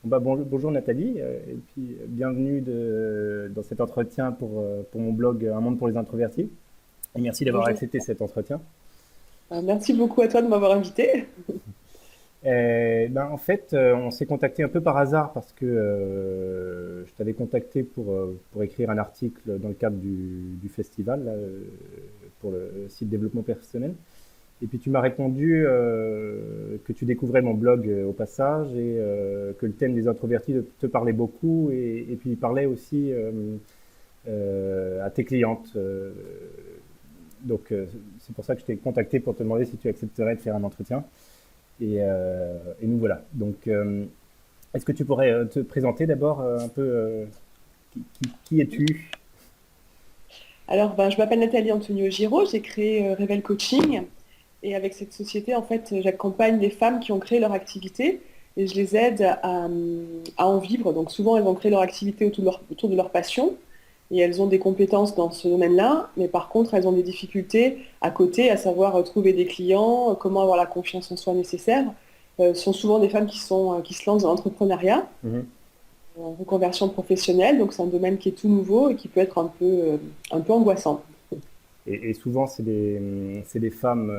Bonjour Nathalie, et puis bienvenue dans cet entretien pour mon blog Un monde pour les introvertis. Et merci d'avoir Bonjour. accepté cet entretien. Merci beaucoup à toi de m'avoir invité. En fait, on s'est contacté un peu par hasard parce que je t'avais contacté pour écrire un article dans le cadre du festival là, pour le site développement personnel. Et puis tu m'as répondu que tu découvrais mon blog au passage et que le thème des introvertis te parlait beaucoup et puis il parlait aussi à tes clientes. Donc c'est pour ça que je t'ai contacté pour te demander si tu accepterais de faire un entretien. Et nous voilà. Donc est-ce que tu pourrais te présenter d'abord un peu qui es-tu? Alors, je m'appelle Nathalie Antonio Giraud, j'ai créé Revel Coaching et avec cette société, en fait, j'accompagne les femmes qui ont créé leur activité et je les aide à en vivre. Donc, souvent, elles ont créé leur activité autour de leur passion et elles ont des compétences dans ce domaine-là, mais par contre, elles ont des difficultés à côté, à savoir trouver des clients, comment avoir la confiance en soi nécessaire. Ce sont souvent des femmes qui se lancent dans l'entrepreneuriat Mhm. en reconversion professionnelle, donc c'est un domaine qui est tout nouveau et qui peut être un peu angoissant. Et souvent, c'est des femmes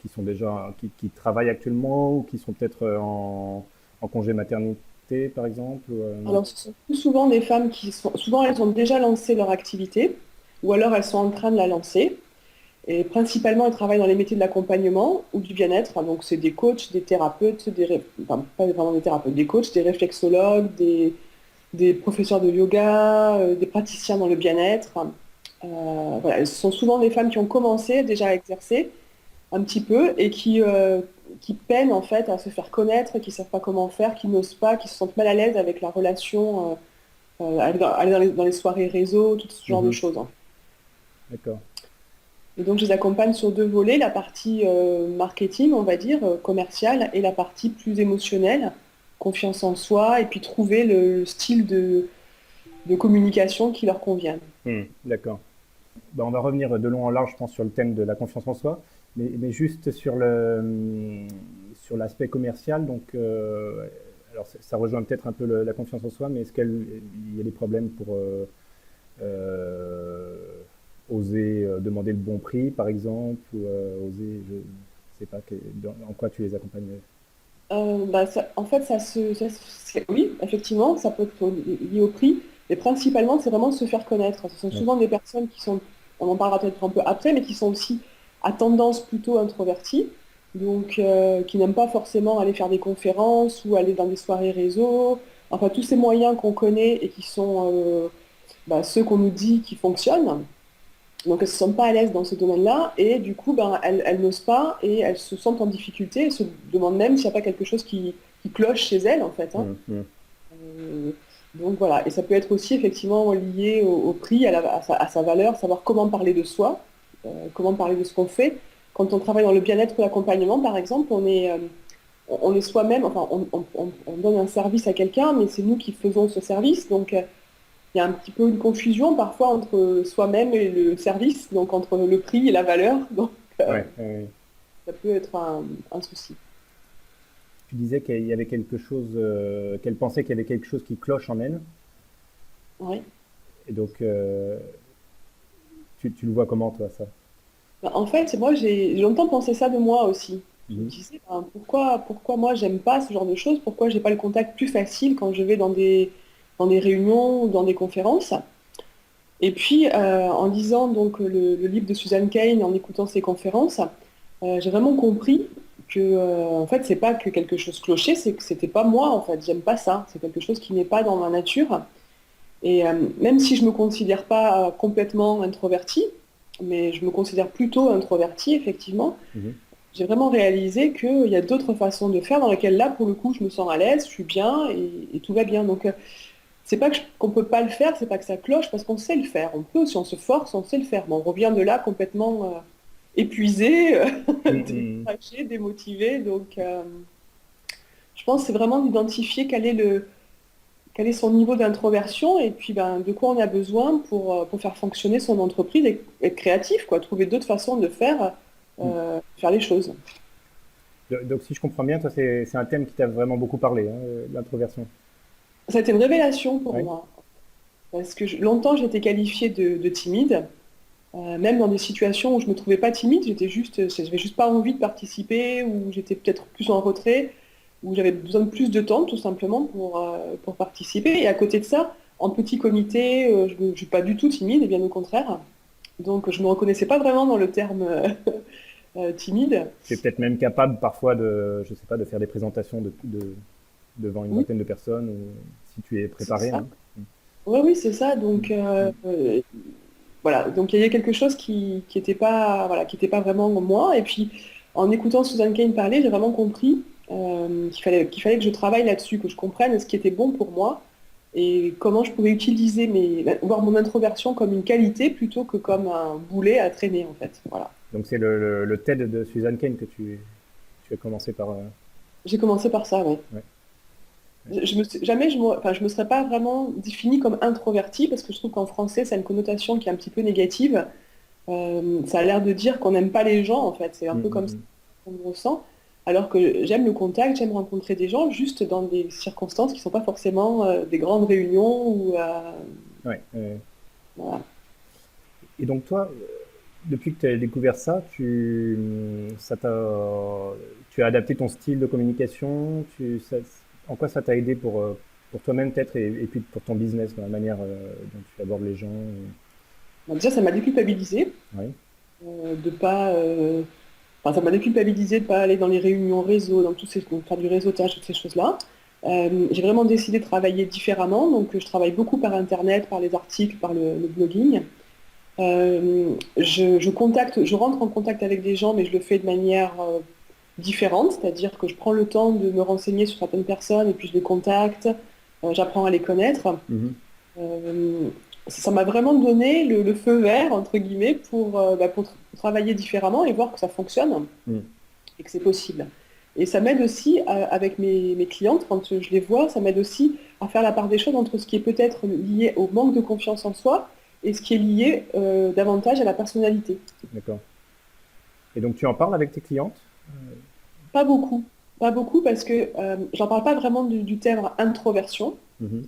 qui sont déjà, qui travaillent actuellement ou qui sont peut-être en congé maternité, par exemple. Alors, ce sont plus souvent des femmes souvent elles ont déjà lancé leur activité ou alors elles sont en train de la lancer. Et principalement, elles travaillent dans les métiers de l'accompagnement ou du bien-être. Donc, c'est des coachs, des thérapeutes, enfin, pas vraiment des thérapeutes, des coachs, des réflexologues, des professeurs de yoga, des praticiens dans le bien-être. Voilà, ce sont souvent des femmes qui ont commencé déjà à exercer un petit peu et qui peinent en fait à se faire connaître, qui ne savent pas comment faire, qui n'osent pas, qui se sentent mal à l'aise avec la relation, aller dans les soirées réseau, tout ce genre de Mhm. choses, hein. D'accord. Et donc je les accompagne sur deux volets, la partie marketing, on va dire, commerciale, et la partie plus émotionnelle, confiance en soi, et puis trouver le style de communication qui leur convient. D'accord. On va revenir de long en large, je pense, sur le thème de la confiance en soi, mais juste sur l'aspect commercial. Donc, alors ça rejoint peut-être un peu la confiance en soi, mais est-ce qu'il y a des problèmes pour euh, oser demander le bon prix, par exemple, ou oser, je ne sais pas, en quoi tu les accompagnes? En fait, oui, effectivement, ça peut être lié au prix, mais principalement, c'est vraiment se faire connaître. Ce sont Ouais. souvent des personnes qui sont, on en parlera peut-être un peu après, mais qui sont aussi à tendance plutôt introvertie, donc qui n'aiment pas forcément aller faire des conférences ou aller dans des soirées réseau. Enfin, tous ces moyens qu'on connaît et qui sont ceux qu'on nous dit qui fonctionnent. Donc, elles ne se sentent pas à l'aise dans ce domaine-là et du coup, elles n'osent pas et elles se sentent en difficulté et se demandent même s'il n'y a pas quelque chose qui cloche chez elles, en fait, hein. Mm, mm. Euh, donc voilà, et ça peut être aussi effectivement lié au prix, à sa valeur, savoir comment parler de soi, comment parler de ce qu'on fait. Quand on travaille dans le bien-être ou l'accompagnement, par exemple, on est soi-même, enfin, on donne un service à quelqu'un, mais c'est nous qui faisons ce service. Donc, il y a un petit peu une confusion parfois entre soi-même et le service, donc entre le prix et la valeur. Donc, Ouais, ouais, ouais. ça peut être un souci. Tu disais qu'il y avait quelque chose, qu'elle pensait qu'il y avait quelque chose qui cloche en elle. Ouais. Et donc, tu le vois comment, toi, ça? En fait, moi, j'ai longtemps pensé ça de moi aussi. Je me Mhm. disais, pourquoi moi, j'aime pas ce genre de choses? Pourquoi j'ai pas le contact plus facile quand je vais dans des réunions ou dans des conférences? Et puis, en lisant donc le livre de Suzanne Cain, en écoutant ses conférences, j'ai vraiment compris que, en fait, c'est pas que quelque chose clochait, c'est que c'était pas moi, en fait. J'aime pas ça. C'est quelque chose qui n'est pas dans ma nature. Et même si je me considère pas complètement introvertie, mais je me considère plutôt introvertie, effectivement, Mhm. j'ai vraiment réalisé qu'il y a d'autres façons de faire dans lesquelles, là, pour le coup, je me sens à l'aise, je suis bien et tout va bien. Donc, c'est pas qu'on peut pas le faire, c'est pas que ça cloche, parce qu'on sait le faire. On peut, si on se force, on sait le faire. Mais on revient de là complètement épuisé, Mhm. découragé, démotivé. Donc, je pense que c'est vraiment d'identifier quel est son niveau d'introversion et puis de quoi on a besoin pour faire fonctionner son entreprise et être créatif, quoi, trouver d'autres façons de Mhm. faire les choses. Donc, si je comprends bien, toi, c'est un thème qui t'a vraiment beaucoup parlé, hein, l'introversion. Ça a été une révélation pour Ouais. moi, parce que longtemps j'étais qualifiée de timide, même dans des situations où je me trouvais pas timide, j'avais juste pas envie de participer, ou j'étais peut-être plus en retrait, où j'avais besoin de plus de temps tout simplement pour participer. Et à côté de ça, en petit comité, je suis pas du tout timide, et bien au contraire. Donc je me reconnaissais pas vraiment dans le terme timide. Tu es peut-être même capable parfois je sais pas, de faire des présentations devant une Oui, vingtaine de personnes, ou si tu es c'est préparé, ça. hein. Oui, oui, c'est ça. Donc, Mm. voilà, donc il y avait quelque chose qui était pas, voilà, qui était pas vraiment moi. Et puis en écoutant Susan Cain parler, j'ai vraiment compris qu'il fallait que je travaille là-dessus, que je comprenne ce qui était bon pour moi et comment je pouvais utiliser voir mon introversion comme une qualité plutôt que comme un boulet à traîner en fait. Voilà. Donc c'est le TED de Suzanne Cain que tu as commencé par. J'ai commencé par ça, ouais. Ouais, ouais. Jamais enfin, je me serais pas vraiment définie comme introvertie parce que je trouve qu'en français, ça a une connotation qui est un petit peu négative. Ça a l'air de dire qu'on n'aime pas les gens, en fait. C'est un Mm, peu mm, comme ça mm. qu'on me ressent. Alors que j'aime le contact, j'aime rencontrer des gens, juste dans des circonstances qui ne sont pas forcément des grandes réunions ou Ouais, voilà. et donc toi, depuis que tu as découvert ça, tu as adapté ton style de communication. En quoi ça t'a aidé pour toi-même peut-être, et puis pour ton business, dans la manière dont tu abordes les gens. Bon, déjà, ça m'a déculpabilisé Ouais. de pas. Enfin, ça m'a déculpabilisé de pas aller dans les réunions réseau, dans donc, faire du réseautage, toutes ces choses-là. J'ai vraiment décidé de travailler différemment. Donc, je travaille beaucoup par Internet, par les articles, par le blogging. Je rentre en contact avec des gens, mais je le fais de manière différente, c'est-à-dire que je prends le temps de me renseigner sur certaines personnes et puis je les contacte, j'apprends à les connaître. Mhm. Euh, Ça m'a vraiment donné le feu vert, entre guillemets, pour travailler différemment et voir que ça fonctionne Mm. et que c'est possible. Et ça m'aide aussi, avec mes clientes, quand je les vois, ça m'aide aussi à faire la part des choses entre ce qui est peut-être lié au manque de confiance en soi et ce qui est lié davantage à la personnalité. D'accord. Et donc tu en parles avec tes clientes? Pas beaucoup. Pas beaucoup parce que j'en parle pas vraiment du terme introversion, Mhm.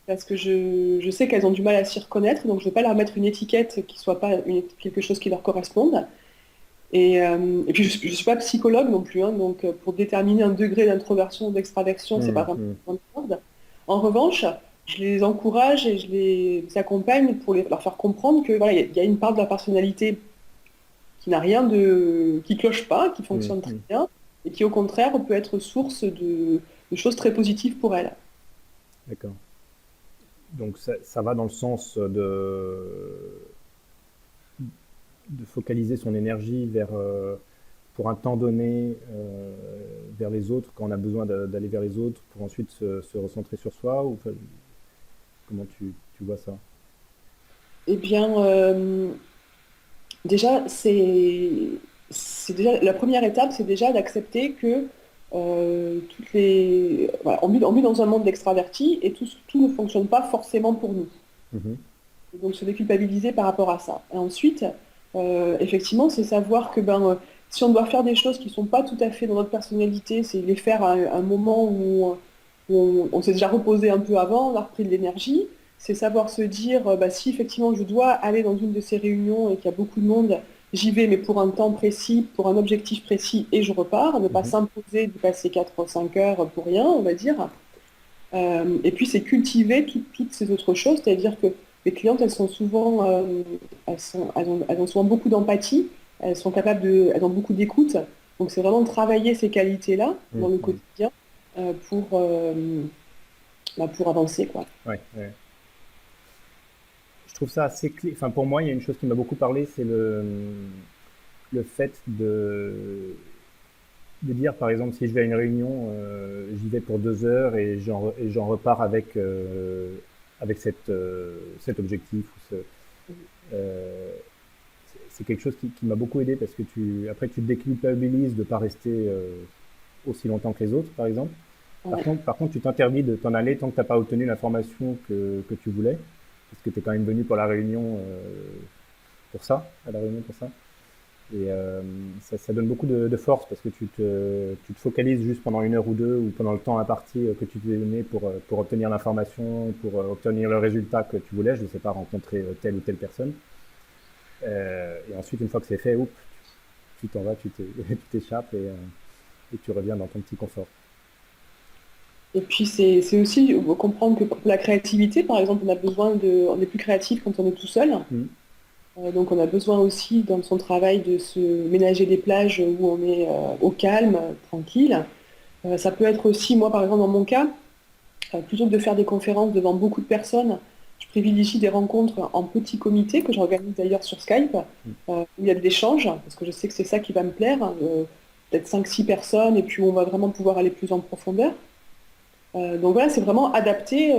parce que je sais qu'elles ont du mal à s'y reconnaître, donc je ne vais pas leur mettre une étiquette qui soit pas quelque chose qui leur corresponde. Et puis je ne suis pas psychologue non plus, hein, donc pour déterminer un degré d'introversion ou d'extraversion, c'est pas Mm, vraiment mm. mon ordre. En revanche, je les encourage et je les accompagne pour leur faire comprendre que voilà, il y a une part de la personnalité qui n'a rien qui cloche pas, qui Mm, fonctionne très mm. bien, et qui au contraire peut être source de choses très positives pour elle. D'accord. Donc ça va dans le sens de focaliser son énergie pour un temps donné, vers les autres, quand on a besoin d'aller vers les autres, pour ensuite se recentrer sur soi, ou enfin, comment tu vois ça? Eh bien, déjà, c'est déjà la première étape, c'est déjà d'accepter que voilà, on vit dans un monde d'extravertis et tout ne fonctionne pas forcément pour nous. Mhm. Et donc se déculpabiliser par rapport à ça. Et ensuite, effectivement, c'est savoir que si on doit faire des choses qui ne sont pas tout à fait dans notre personnalité, c'est les faire à un moment où on s'est déjà reposé un peu avant, on a repris de l'énergie. C'est savoir se dire, si effectivement je dois aller dans une de ces réunions et qu'il y a beaucoup de monde, j'y vais, mais pour un temps précis, pour un objectif précis, et je repars. Ne pas Mhm. s'imposer de passer 4 ou 5 heures pour rien, on va dire. Et puis c'est cultiver toutes ces autres choses, c'est-à-dire que les clientes, elles sont souvent, elles ont souvent beaucoup d'empathie, elles ont beaucoup d'écoute. Donc c'est vraiment de travailler ces qualités-là dans le Mhm. quotidien pour avancer, quoi. Ouais, ouais. Je trouve ça assez clé. Enfin, pour moi, il y a une chose qui m'a beaucoup parlé, c'est le fait de dire, par exemple, si je vais à une réunion, j'y vais pour 2 heures, et j'en repars avec cet objectif. Euh, c'est quelque chose qui m'a beaucoup aidé, parce que après, tu te déculpabilises de ne pas rester aussi longtemps que les autres, par exemple. Ouais. Par contre, tu t'interdis de t'en aller tant que tu n'as pas obtenu l'information que tu voulais, parce que tu es quand même venu pour la réunion, pour ça, à la réunion pour ça. Et ça donne beaucoup de force parce que tu te focalises juste pendant une heure ou deux ou pendant le temps imparti que tu t'es donné pour obtenir l'information, pour obtenir le résultat que tu voulais, je ne sais pas, rencontrer telle ou telle personne. Et ensuite, une fois que c'est fait, oups, tu t'en vas, tu t'échappes et tu reviens dans ton petit confort. Et puis c'est aussi comprendre que pour la créativité, par exemple, on est plus créatif quand on est tout seul. Mm. Donc on a besoin aussi dans son travail de se ménager des plages où on est au calme, tranquille. Ça peut être aussi, moi par exemple dans mon cas, plutôt que de faire des conférences devant beaucoup de personnes, je privilégie des rencontres en petit comité que j'organise d'ailleurs sur Skype, Mm. où il y a de l'échange, parce que je sais que c'est ça qui va me plaire, hein, peut-être 5 6 personnes, et puis où on va vraiment pouvoir aller plus en profondeur. Donc voilà, c'est vraiment adapter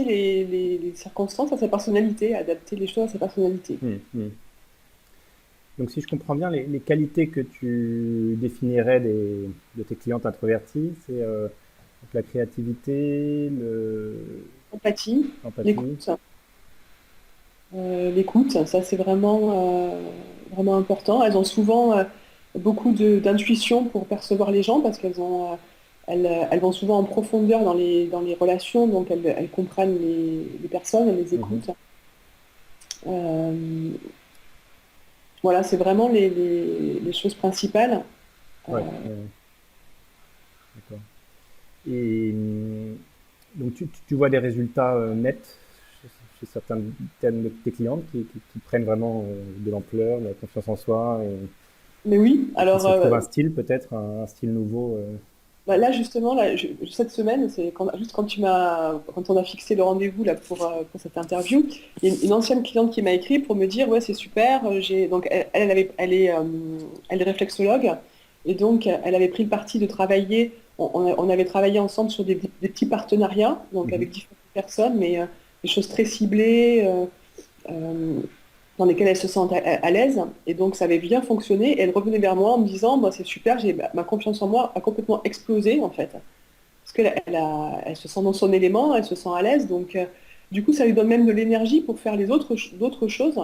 les circonstances à sa personnalité, adapter les choses à sa personnalité. Mm. Mm. Donc, si je comprends bien, les qualités que tu définirais de tes clientes introverties, c'est donc la créativité, Empathie, l'empathie. l'écoute. L'écoute, ça c'est vraiment important. Elles ont souvent beaucoup d'intuition pour percevoir les gens parce elles vont souvent en profondeur dans les relations, donc elles comprennent les personnes, elles les Mhm. écoutent. Euh, voilà, c'est vraiment les choses principales. Euh, Ouais, d'accord. Et donc, tu vois des résultats nets chez certaines de tes clientes qui prennent vraiment de l'ampleur, de la confiance en soi mais oui, et qui alors se trouvent un style, peut-être, un style nouveau. bah là justement, cette semaine, juste quand on a fixé le rendez-vous là pour cette interview, il y a une ancienne cliente qui m'a écrit pour me dire ouais c'est super, donc elle est réflexologue et donc elle avait pris le parti de travailler, on avait travaillé ensemble sur des petits partenariats donc Mhm. avec différentes personnes, mais des choses très ciblées. Euh, dans lesquelles elle se sent à l'aise. Et donc, ça avait bien fonctionné. Et elle revenait vers moi en me disant, bah, c'est super, ma confiance en moi a complètement explosé, en fait. Parce elle se sent dans son élément, elle se sent à l'aise. Donc, du coup, ça lui donne même de l'énergie pour faire d'autres choses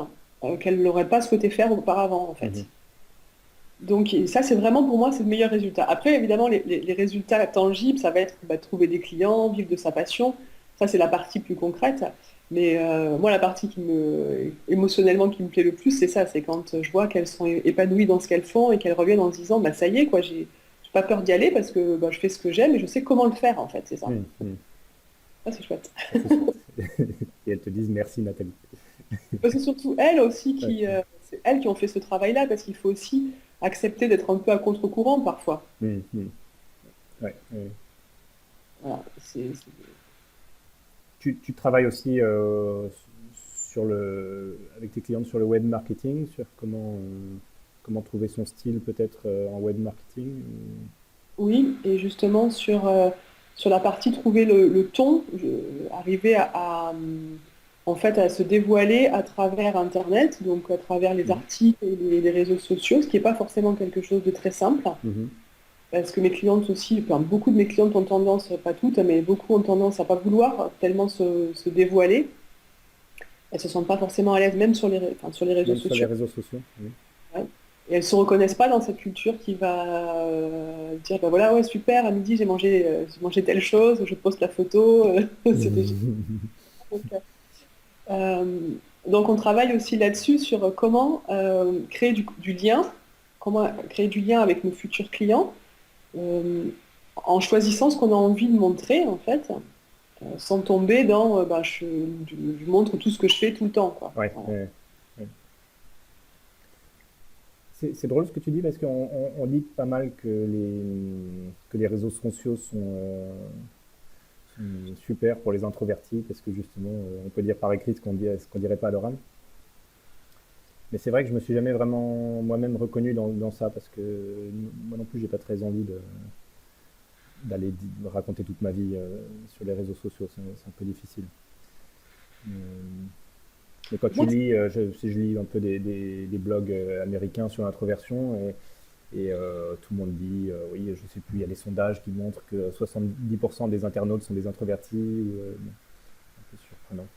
qu'elle n'aurait pas souhaité faire auparavant, en Mhm. fait. Donc, et ça, c'est vraiment pour moi, c'est le meilleur résultat. Après, évidemment, les résultats tangibles, ça va être bah, trouver des clients, vivre de sa passion. Ça, c'est la partie plus concrète. Mais moi, la partie émotionnellement qui me plaît le plus, c'est ça. C'est quand je vois qu'elles sont épanouies dans ce qu'elles font et qu'elles reviennent en se disant, bah, ça y est, quoi, j'ai pas peur d'y aller parce que bah, je fais ce que j'aime et je sais comment le faire, en fait. C'est ça. Mhm. Mhm. Ça, c'est chouette. Ça, c'est chouette. Et elles te disent merci, Nathalie. C'est surtout elles aussi Ouais. c'est elles qui ont fait ce travail-là parce qu'il faut aussi accepter d'être un peu à contre-courant parfois. Mhm. Mhm. Ouais, ouais. Voilà, Tu travailles aussi avec tes clientes sur le web marketing, sur comment trouver son style peut-être en web marketing. Oui, et justement sur la partie trouver le ton, arriver en fait, à se dévoiler à travers Internet, donc à travers les Mhm. articles et les réseaux sociaux, ce qui n'est pas forcément quelque chose de très simple, Mhm. parce que mes clientes aussi, enfin, beaucoup de mes clientes ont tendance, pas toutes, mais beaucoup ont tendance à pas vouloir tellement se dévoiler. Elles se sentent pas forcément à l'aise, même enfin, sur les réseaux Même sur les sociaux. réseaux sociaux. Mhm. Ouais. Et elles se reconnaissent pas dans cette culture qui va dire bah voilà ouais super à midi j'ai mangé telle chose, je poste la photo, c'était génial. Donc, donc, on travaille aussi là-dessus sur comment créer du lien, comment créer du lien avec nos futurs clients euh, en choisissant ce qu'on a envie de montrer en fait, sans tomber dans bah, je montre tout ce que je fais tout le temps quoi. Ouais, Voilà. ouais, ouais. C'est drôle ce que tu dis parce on dit pas mal que les réseaux sociaux sont super pour les introvertis parce que justement, on peut dire par écrit ce qu'on dirait pas à l'oral. Mais c'est vrai que je me suis jamais vraiment moi-même reconnu dans ça parce que moi non plus, j'ai pas très envie d'aller raconter toute ma vie sur les réseaux sociaux. C'est un peu difficile. Euh, Mais quand tu Moi, lis, si je lis un peu des blogs américains sur l'introversion, et tout le monde dit, oui, je sais plus, il y a des sondages qui montrent que 70% des internautes sont des introvertis, bon, un peu surprenant.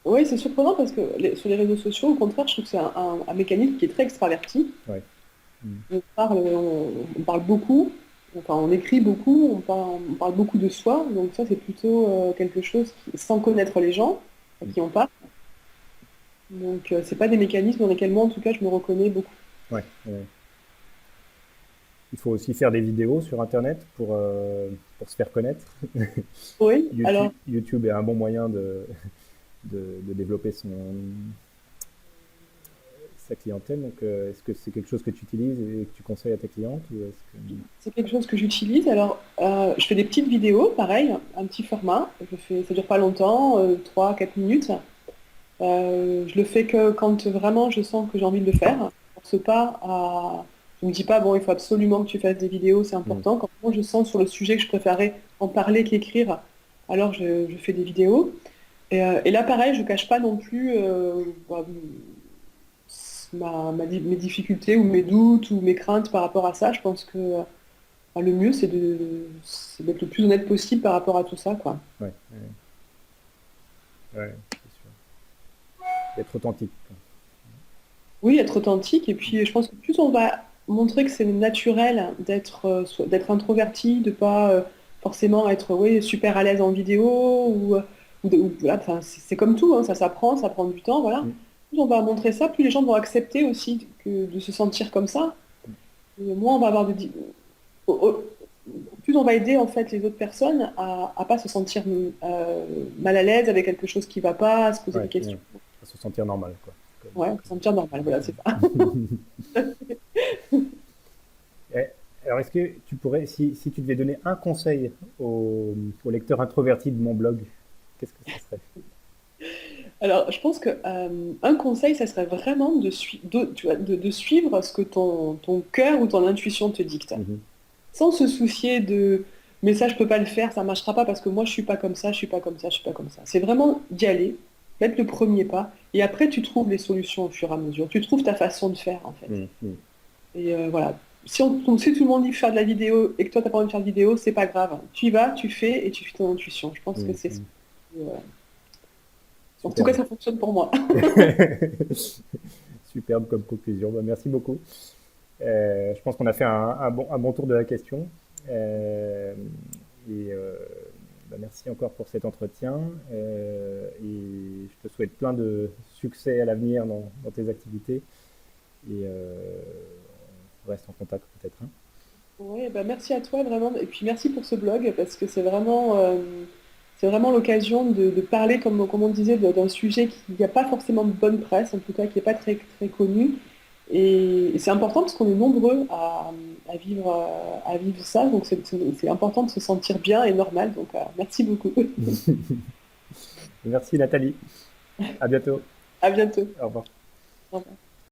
Oui, c'est surprenant parce que sur les réseaux sociaux, au contraire, je trouve que c'est un mécanisme qui est très extraverti. Ouais. Mm. On parle beaucoup, enfin on écrit beaucoup, on parle beaucoup de soi, donc ça c'est plutôt quelque chose sans connaître les gens à Mm. qui on parle. Donc c'est pas des mécanismes dans lesquels moi en tout cas je me reconnais beaucoup. Ouais, ouais. Il faut aussi faire des vidéos sur Internet pour se faire connaître. Oui, alors YouTube est un bon moyen de développer sa clientèle. Donc, est-ce que c'est quelque chose que tu utilises et que tu conseilles à tes clientes ou est-ce que... c'est quelque chose que j'utilise. Alors je fais des petites vidéos, pareil, un petit format. Ça dure pas longtemps, 3-4 minutes. Je le fais que quand vraiment je sens que j'ai envie de le faire. Je force pas à... Je me dis pas, bon, il faut absolument que tu fasses des vidéos, c'est Hmm. important. Quand moi je sens sur le sujet que je préférais en parler qu'écrire, alors je fais des vidéos. Et là, pareil, je cache pas non plus mes difficultés ou mes doutes ou mes craintes par rapport à ça. Je pense que le mieux, c'est d'être le plus honnête possible par rapport à tout ça, quoi. Ouais, ouais, ouais, c'est sûr. D'être authentique, quoi. Oui, être authentique. Et puis, je pense que plus on va montrer que c'est naturel d'être introverti, de pas forcément être oui, super à l'aise en vidéo voilà, enfin, c'est comme tout, hein, ça prend du temps, voilà. Hmm. Plus on va montrer ça, plus les gens vont accepter aussi de se sentir comme ça. Et moins on va avoir au- au- plus on va aider en fait les autres personnes à pas se sentir mal à l'aise avec quelque chose qui va pas, à se poser des Ouais, questions. ouais. À se sentir normal, quoi. Ouais, se sentir normal, voilà, c'est ça. Eh, alors, est-ce que tu pourrais, si tu devais donner un conseil au lecteur introverti de mon blog, qu'est-ce que ce serait? Alors, je pense que un conseil, ça serait vraiment tu vois, de suivre ce que ton cœur ou ton intuition te dicte, Mhm. sans se soucier de mais ça, je peux pas le faire, ça marchera pas parce que moi, je suis pas comme ça, je suis pas comme ça, je suis pas comme ça. C'est vraiment d'y aller, mettre le premier pas, et après, tu trouves les solutions au fur et à mesure. Tu trouves ta façon de faire, en fait. Mhm. Et voilà. Donc, si tout le monde dit de faire de la vidéo et que toi, t'as pas envie de faire de vidéo, c'est pas grave. Tu y vas, tu fais et tu suis ton intuition. Je pense que Mhm. c'est Mhm. en tout cas, Superbe. ça fonctionne pour moi. Superbe comme conclusion. Bah, merci beaucoup. Je pense qu'on a fait un bon tour de la question. Euh, et bah, merci encore pour cet entretien. Et je te souhaite plein de succès à l'avenir dans tes activités. Et on reste en contact peut-être, hein. Ouais, bah merci à toi vraiment et puis merci pour ce blog parce que c'est vraiment l'occasion de parler comme on disait d'un sujet qui n'a pas forcément de bonne presse en tout cas qui n'est pas très très connu et c'est important parce qu'on est nombreux à vivre ça donc c'est important de se sentir bien et normal donc merci beaucoup. Merci Nathalie. À bientôt. À bientôt. Au revoir. Au revoir.